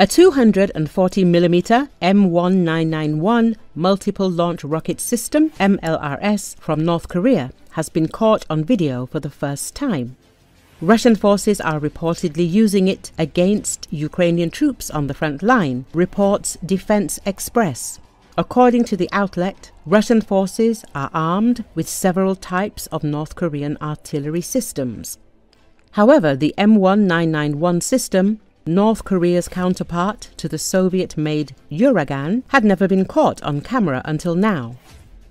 A 240mm M1991 multiple launch rocket system MLRS from North Korea has been caught on video for the first time. Russian forces are reportedly using it against Ukrainian troops on the front line, reports Defense Express. According to the outlet, Russian forces are armed with several types of North Korean artillery systems. However, the M1991 system, North Korea's counterpart to the Soviet-made Uragan, had never been caught on camera until now.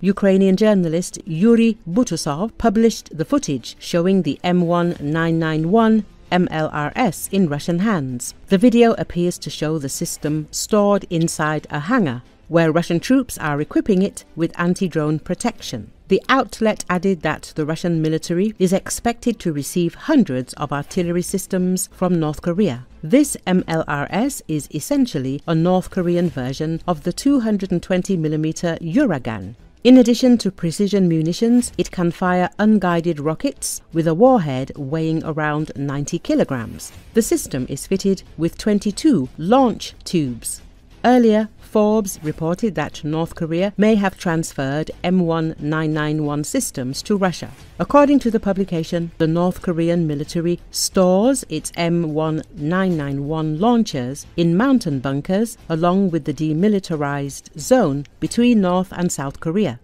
Ukrainian journalist Yuriy Butusov published the footage showing the M1991 MLRS in Russian hands. The video appears to show the system stored inside a hangar, where Russian troops are equipping it with anti-drone protection. The outlet added that the Russian military is expected to receive hundreds of artillery systems from North Korea. This MLRS is essentially a North Korean version of the 220mm Uragan. In addition to precision munitions, it can fire unguided rockets with a warhead weighing around 90 kilograms. The system is fitted with 22 launch tubes. Earlier, Forbes reported that North Korea may have transferred M1991 systems to Russia. According to the publication, the North Korean military stores its M1991 launchers in mountain bunkers along with the demilitarized zone between North and South Korea.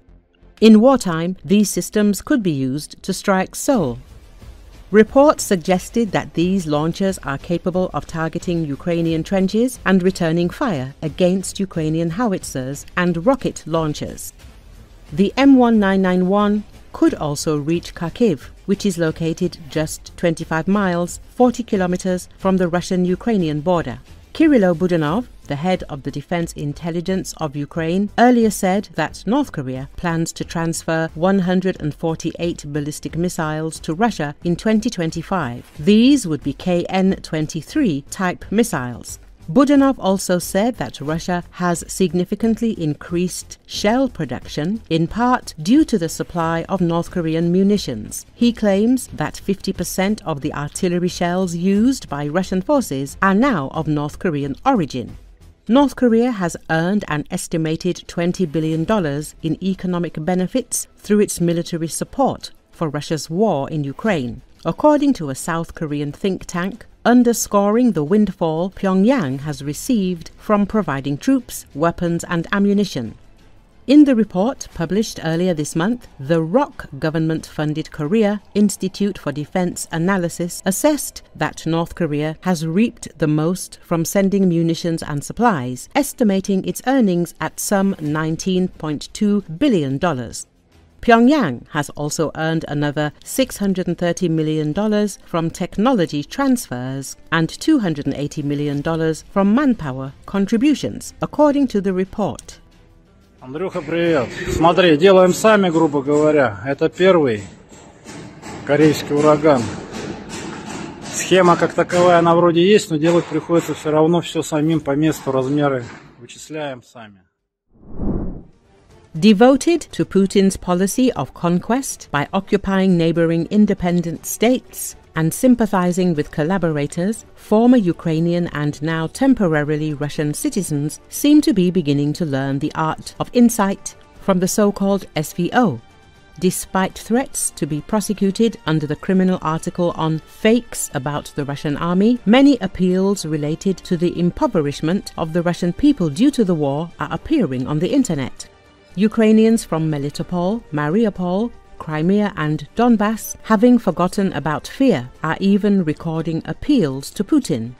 In wartime, these systems could be used to strike Seoul. Reports suggested that these launchers are capable of targeting Ukrainian trenches and returning fire against Ukrainian howitzers and rocket launchers. The M1991 could also reach Kharkiv, which is located just 25 miles, 40 kilometers from the Russian-Ukrainian border. Yuriy Butusov, the head of the Defense Intelligence of Ukraine, earlier said that North Korea plans to transfer 148 ballistic missiles to Russia in 2025. These would be KN-23 type missiles. Budanov also said that Russia has significantly increased shell production, in part due to the supply of North Korean munitions. He claims that 50% of the artillery shells used by Russian forces are now of North Korean origin. North Korea has earned an estimated $20 billion in economic benefits through its military support for Russia's war in Ukraine, according to a South Korean think tank, underscoring the windfall Pyongyang has received from providing troops, weapons and ammunition. In the report published earlier this month, the ROK government-funded Korea Institute for Defense Analysis assessed that North Korea has reaped the most from sending munitions and supplies, estimating its earnings at some $19.2 billion. Pyongyang has also earned another $630 million from technology transfers and $280 million from manpower contributions, according to the report. Андрюха, привет. Смотри, делаем сами, грубо говоря. Это первый корейский ураган. Схема как таковая, она вроде есть, но делать приходится все равно все самим по месту, размеры вычисляем сами. Devoted to Putin's policy of conquest by occupying neighboring independent states and sympathizing with collaborators, former Ukrainian and now temporarily Russian citizens seem to be beginning to learn the art of insight from the so-called SVO. Despite threats to be prosecuted under the criminal article on fakes about the Russian army, many appeals related to the impoverishment of the Russian people due to the war are appearing on the internet. Ukrainians from Melitopol, Mariupol, Crimea and Donbass, having forgotten about fear, are even recording appeals to Putin.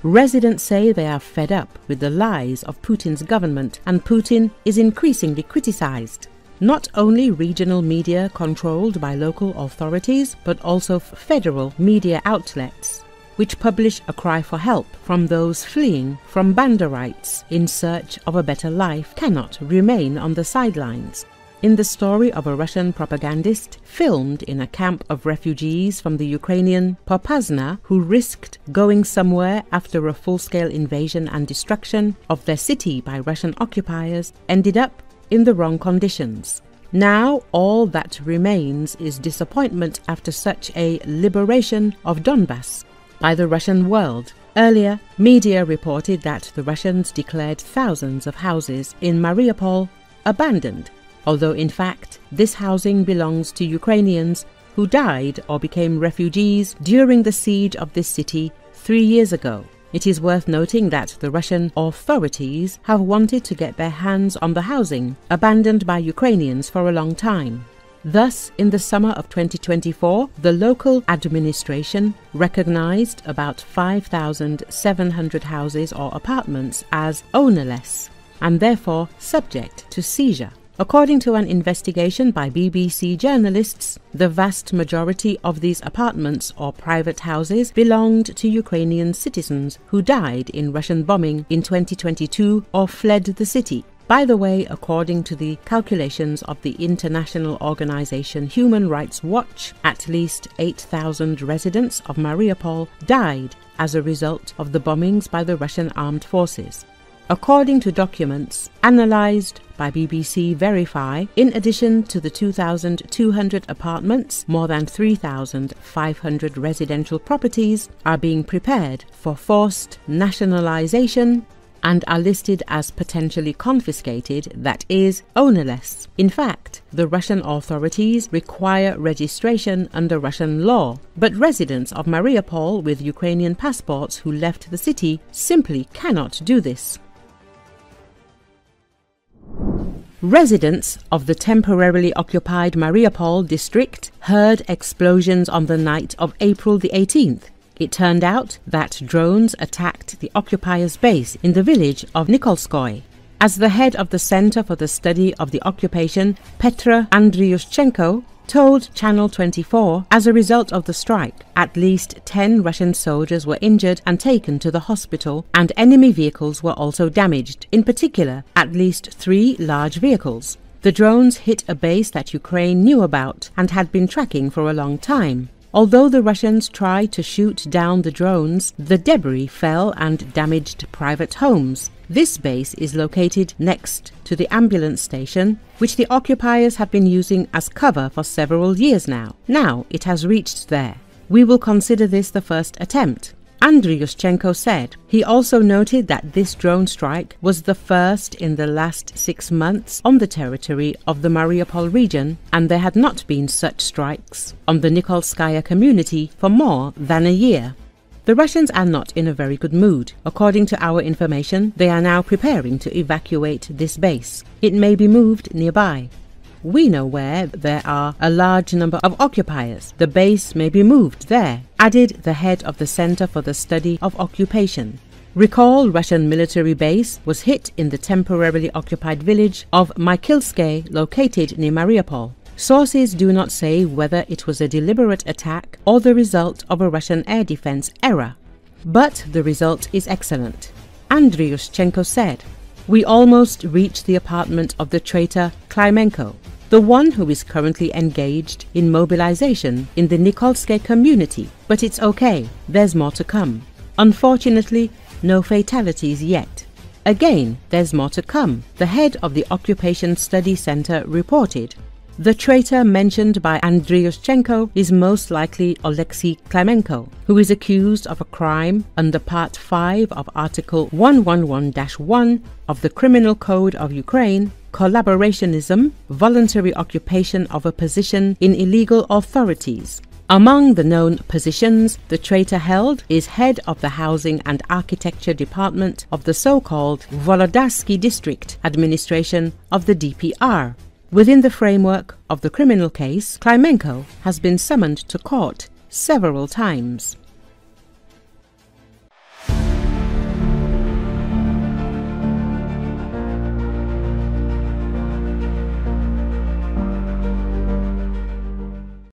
Residents say they are fed up with the lies of Putin's government, and Putin is increasingly criticized. Not only regional media controlled by local authorities, but also federal media outlets, which publish a cry for help from those fleeing from banderites in search of a better life, cannot remain on the sidelines. In the story of a Russian propagandist filmed in a camp of refugees from the Ukrainian Popasna who risked going somewhere after a full-scale invasion and destruction of their city by Russian occupiers, ended up in the wrong conditions. Now all that remains is disappointment after such a liberation of Donbass by the Russian world, Earlier, media reported that the Russians declared thousands of houses in Mariupol abandoned, although in fact this housing belongs to Ukrainians who died or became refugees during the siege of this city 3 years ago. It is worth noting that the Russian authorities have wanted to get their hands on the housing abandoned by Ukrainians for a long time. Thus, in the summer of 2024, the local administration recognized about 5,700 houses or apartments as ownerless and therefore subject to seizure. According to an investigation by BBC journalists, the vast majority of these apartments or private houses belonged to Ukrainian citizens who died in Russian bombing in 2022 or fled the city. By the way, according to the calculations of the international organization Human Rights Watch, at least 8,000 residents of Mariupol died as a result of the bombings by the Russian armed forces. According to documents analyzed by BBC Verify, in addition to the 2,200 apartments, more than 3,500 residential properties are being prepared for forced nationalization and are listed as potentially confiscated, that is, ownerless. In fact, the Russian authorities require registration under Russian law, but residents of Mariupol with Ukrainian passports who left the city simply cannot do this. Residents of the temporarily occupied Mariupol district heard explosions on the night of April the 18th. It turned out that drones attacked the occupiers' base in the village of Nikolskoye. As the head of the Center for the Study of the Occupation, Petr Andriushchenko, told Channel 24, as a result of the strike, at least 10 Russian soldiers were injured and taken to the hospital, and enemy vehicles were also damaged, in particular, at least 3 large vehicles. The drones hit a base that Ukraine knew about and had been tracking for a long time. Although the Russians tried to shoot down the drones, the debris fell and damaged private homes. This base is located next to the ambulance station, which the occupiers have been using as cover for several years now. Now it has reached there. We will consider this the first attempt, Andriushchenko said. He also noted that this drone strike was the first in the last 6 months on the territory of the Mariupol region, and there had not been such strikes on the Nikolskaya community for more than a year. The Russians are not in a very good mood. According to our information, they are now preparing to evacuate this base. It may be moved nearby. We know where there are a large number of occupiers. The base may be moved there, added the head of the Center for the Study of Occupation. Recall, Russian military base was hit in the temporarily occupied village of Mykilske, located near Mariupol. Sources do not say whether it was a deliberate attack or the result of a Russian air defense error. But the result is excellent. Andriushchenko said, "We almost reached the apartment of the traitor Klimenko, the one who is currently engaged in mobilization in the Nikolske community. But it's okay, there's more to come. Unfortunately, no fatalities yet. Again, there's more to come," the head of the Occupation Study Center reported. The traitor mentioned by Andriushchenko is most likely Alexei Klimenko, who is accused of a crime under Part 5 of Article 111-1 of the Criminal Code of Ukraine, collaborationism, voluntary occupation of a position in illegal authorities. Among the known positions the traitor held is head of the Housing and Architecture Department of the so-called Volodarsky District Administration of the DPR. Within the framework of the criminal case, Klimenko has been summoned to court several times.